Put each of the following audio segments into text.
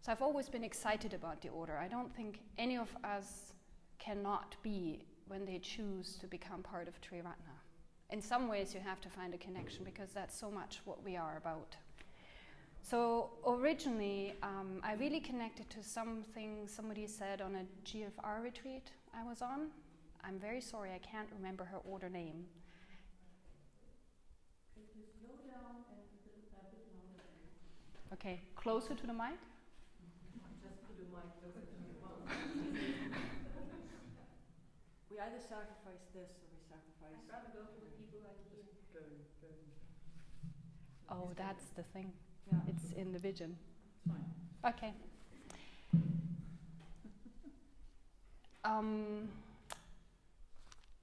So I've always been excited about the order. I don't think any of us cannot be when they choose to become part of Triratna. In some ways you have to find a connection because that's so much what we are about. So originally I really connected to something somebody said on a GFR retreat I was on. I'm very sorry, I can't remember her order name. Could you slow down and a bit louder? Okay, closer to the mic? Just put the mic closer to your mouth. We either sacrifice this or we sacrifice... I'd rather go for the people like you. Oh, that's the thing. Yeah. It's in the vision. It's fine. Okay.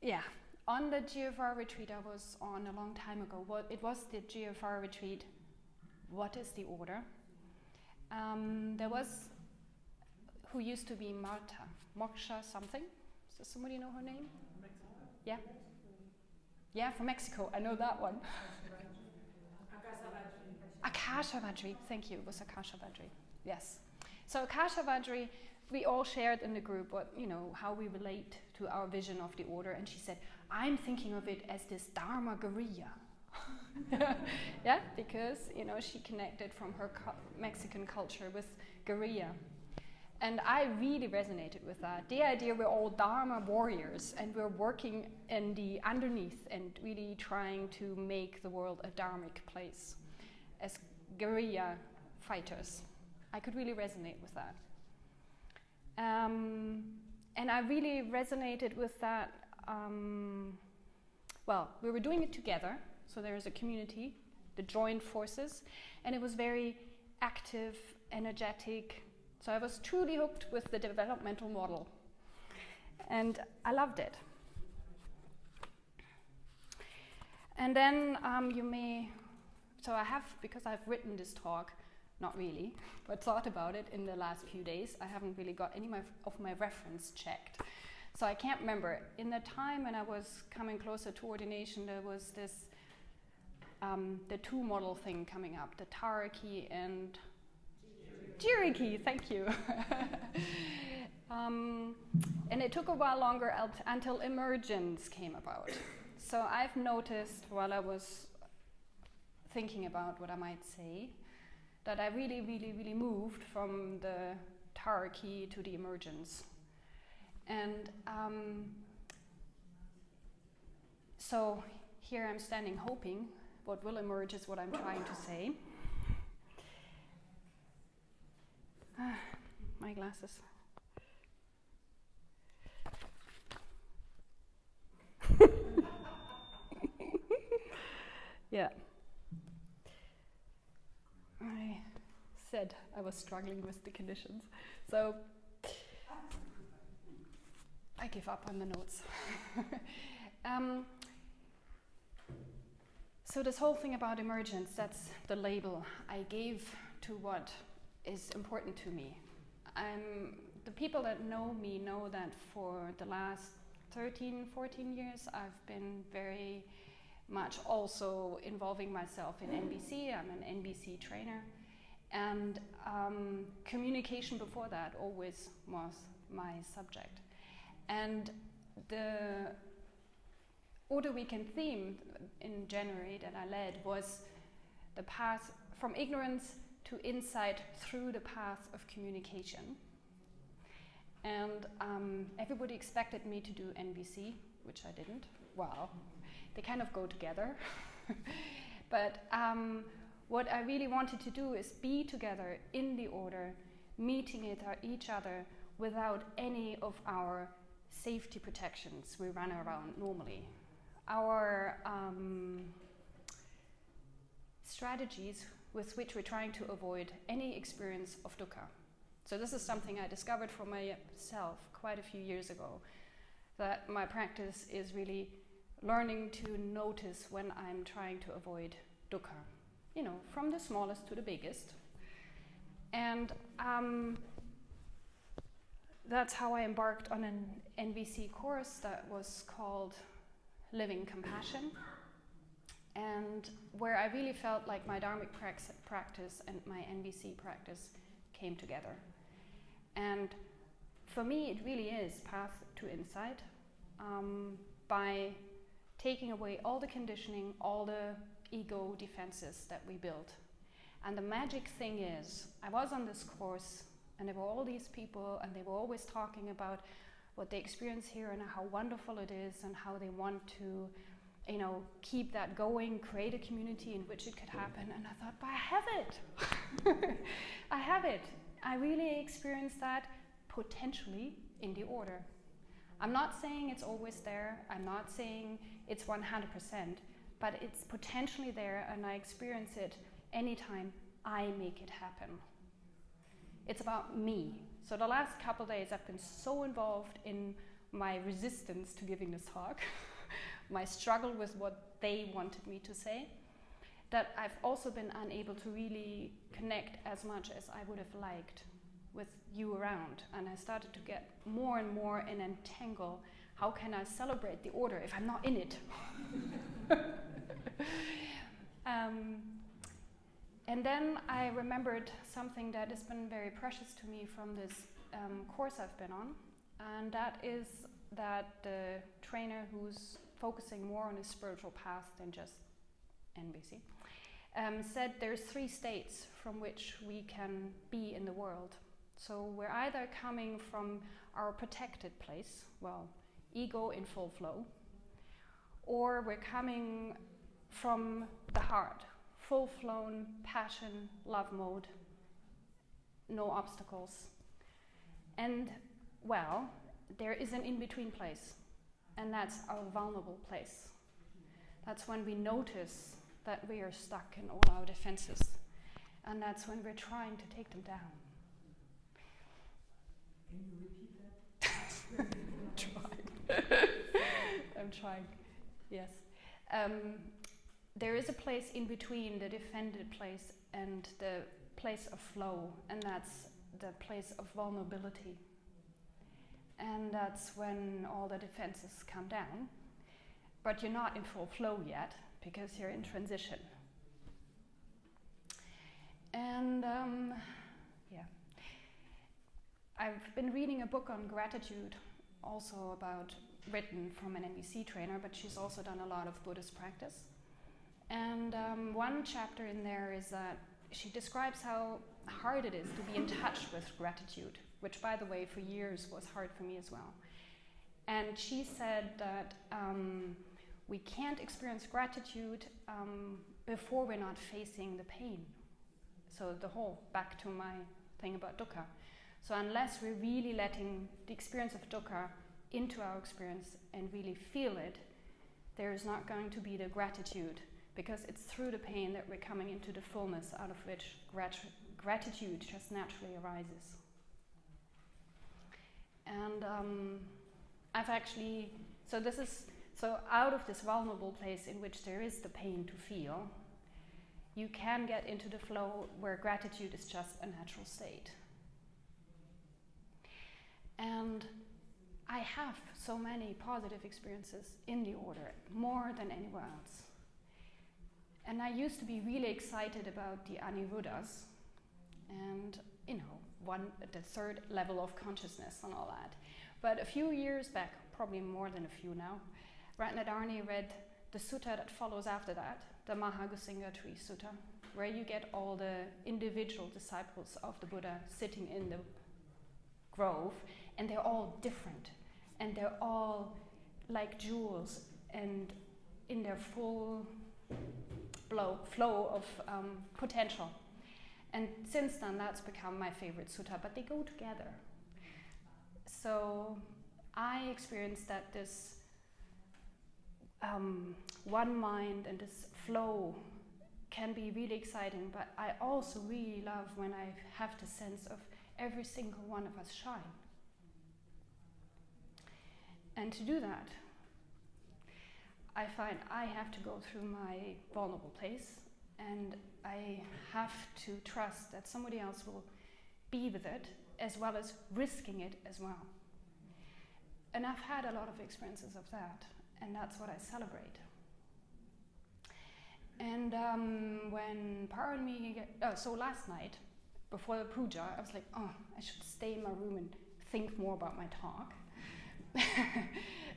Yeah, on the GFR retreat I was on a long time ago, it was the GFR retreat, What is the Order? There was, who used to be Marta, Moksha something. Does somebody know her name? Mexico. Yeah? Yeah, from Mexico, I know that one. Akasha Vajri, thank you, it was Akasha Vajri, yes. So Akasha Vajri, we all shared in the group what, you know, how we relate to our vision of the order, and she said, I'm thinking of it as this Dharma guerrilla. Yeah, because, you know, she connected from her Mexican culture with guerrilla. And I really resonated with that. The idea we're all Dharma warriors and we're working in the underneath and really trying to make the world a dharmic place as guerrilla fighters. I could really resonate with that. And I really resonated with that. Well, we were doing it together, so there is a community, the joined forces, and it was very active, energetic. So I was truly hooked with the developmental model, and I loved it. And then so I have, because I've written this talk, not really, but thought about it in the last few days. I haven't really got any of my reference checked. So I can't remember. In the time when I was coming closer to ordination, there was this, the two model thing coming up, the Taraki and Jiriki, thank you. And it took a while longer until emergence came about. So I've noticed while I was thinking about what I might say, that I really, really, really moved from the Taraki to the emergence. And so here I'm standing hoping what will emerge is what I'm trying to say. My glasses. Yeah. I said I was struggling with the conditions. So I give up on the notes. So this whole thing about emergence, that's the label I gave to what is important to me. The people that know me know that for the last 13, 14 years I've been very much also involving myself in NBC. I'm an NBC trainer, and communication before that always was my subject. And the Order Weekend theme in January that I led was the path from ignorance to insight through the path of communication. And everybody expected me to do NBC, which I didn't. Wow, they kind of go together. But what I really wanted to do is be together in the order, meeting each other without any of our safety protections we run around normally. Our strategies with which we're trying to avoid any experience of dukkha. So this is something I discovered for myself quite a few years ago, that my practice is really learning to notice when I'm trying to avoid dukkha, you know, from the smallest to the biggest. And that's how I embarked on an NVC course that was called Living Compassion, and where I really felt like my dharmic practice and my NVC practice came together. And for me, it really is path to insight, by taking away all the conditioning, all the ego defenses that we built. And the magic thing is, I was on this course, and there were all these people, and they were always talking about what they experience here and how wonderful it is, and how they want to, keep that going, create a community in which it could happen. And I thought, but I have it. I have it. I really experienced that potentially in the order. I'm not saying it's always there. I'm not saying it's 100%, but it's potentially there, and I experience it anytime I make it happen. It's about me. So the last couple of days I've been so involved in my resistance to giving this talk, my struggle with what they wanted me to say, that I've also been unable to really connect as much as I would have liked with you around. And I started to get more and more in entangle. How can I celebrate the order if I'm not in it? And then I remembered something that has been very precious to me from this course I've been on, and that is that the trainer who's focusing more on his spiritual path than just NBC said there's 3 states from which we can be in the world. So we're either coming from our protected place, well, ego in full flow, or we're coming from the heart, full-flown passion, love mode, no obstacles. And, well, there is an in-between place, and that's our vulnerable place. That's when we notice that we are stuck in all our defenses, and that's when we're trying to take them down. Can you repeat that? I'm trying, yes. There is a place in between the defended place and the place of flow, and that's the place of vulnerability. And that's when all the defenses come down, but you're not in full flow yet because you're in transition. And I've been reading a book on gratitude, also written from an NBC trainer, but she's also done a lot of Buddhist practice. And one chapter in there is that she describes how hard it is to be in touch with gratitude, which, by the way, for years was hard for me as well. And she said that we can't experience gratitude before we're not facing the pain. So back to my thing about dukkha. So unless we're really letting the experience of dukkha into our experience and really feel it, there is not going to be the gratitude, because it's through the pain that we're coming into the fullness out of which gratitude just naturally arises. And so out of this vulnerable place in which there is the pain to feel, you can get into the flow where gratitude is just a natural state. And I have so many positive experiences in the order, more than anywhere else. And I used to be really excited about the Aniruddhas and, the 3rd level of consciousness and all that. But a few years back, probably more than a few now, Ratnadarni read the sutta that follows after that, the Mahagusingatri Sutta, where you get all the individual disciples of the Buddha sitting in the grove, and they're all different, and they're all like jewels and in their full flow of potential. And since then, that's become my favorite sutta, but they go together. So I experienced that this one mind and this flow can be really exciting, but I also really love when I have the sense of every single one of us shine. And to do that, I find I have to go through my vulnerable place, and I have to trust that somebody else will be with it, as well as risking it as well. And I've had a lot of experiences of that, and that's what I celebrate. And when Par and me, so last night, before the puja, I was like, oh, I should stay in my room and think more about my talk.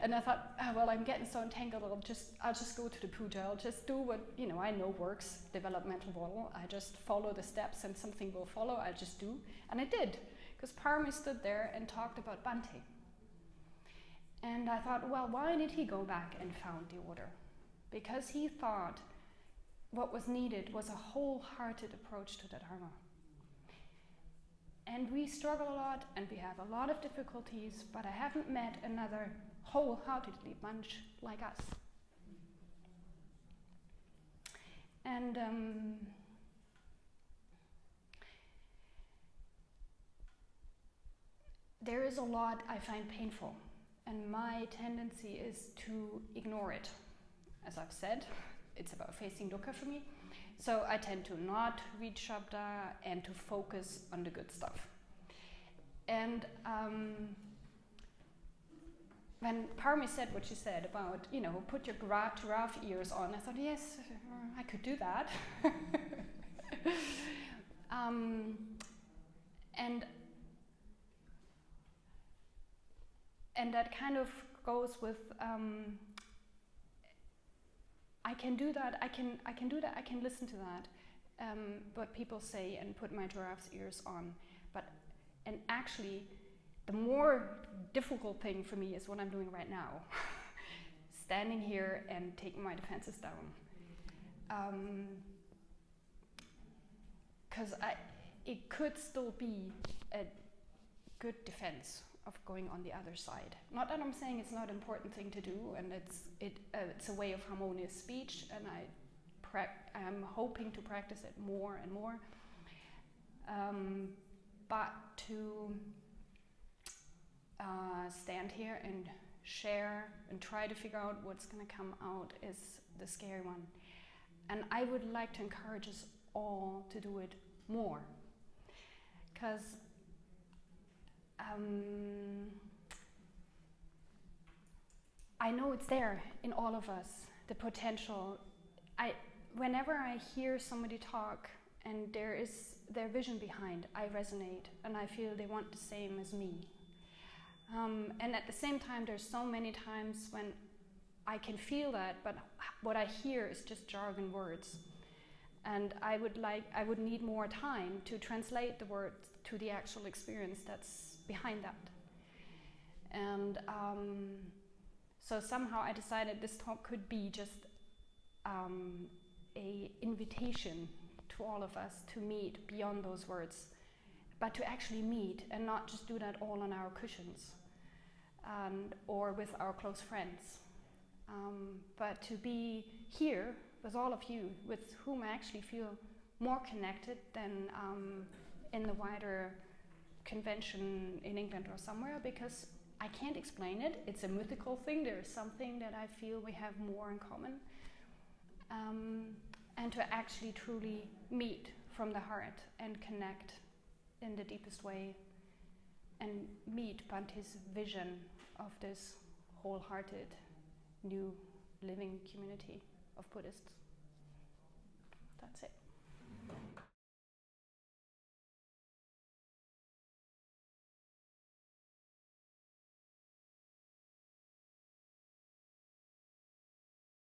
And I thought, oh, well, I'm getting so entangled, I'll just go to the puja, I'll just do what, you know, I know works, developmental model. I just follow the steps and something will follow, I'll just do. And I did, because Parmi stood there and talked about Bhante. And I thought, well, why did he go back and found the order? Because he thought what was needed was a wholehearted approach to the Dharma. And we struggle a lot, and we have a lot of difficulties, but I haven't met another wholeheartedly bunch like us. And there is a lot I find painful, and my tendency is to ignore it. As I've said, it's about facing dukkha for me. So I tend to not read Shabda and to focus on the good stuff. And when Parmi said what she said about, you know, put your giraffe ears on, I thought, yes, I could do that. And that kind of goes with, I can do that, I can do that, I can listen to that, what people say, and put my giraffe's ears on. And actually, the more difficult thing for me is what I'm doing right now. Standing here and taking my defenses down. Because it could still be a good defense of going on the other side. Not that I'm saying it's not an important thing to do, and it's a way of harmonious speech, and I'm hoping to practice it more and more. But to stand here and share and try to figure out what's going to come out is the scary one. And I would like to encourage us all to do it more. Because I know it's there in all of us, the potential. Whenever I hear somebody talk and there is their vision behind, I resonate and I feel they want the same as me. And at the same time, there's so many times when I can feel that, but what I hear is just jargon words. And I would need more time to translate the words to the actual experience that's behind that. And so somehow I decided this talk could be just a invitation to all of us to meet beyond those words, but to actually meet and not just do that all on our cushions or with our close friends, but to be here with all of you, with whom I actually feel more connected than in the wider convention in England or somewhere, because I can't explain it. It's a mythical thing. There's something that I feel we have more in common. And to actually truly meet from the heart and connect in the deepest way and meet Bhante's vision of this wholehearted new living community of Buddhists. That's it.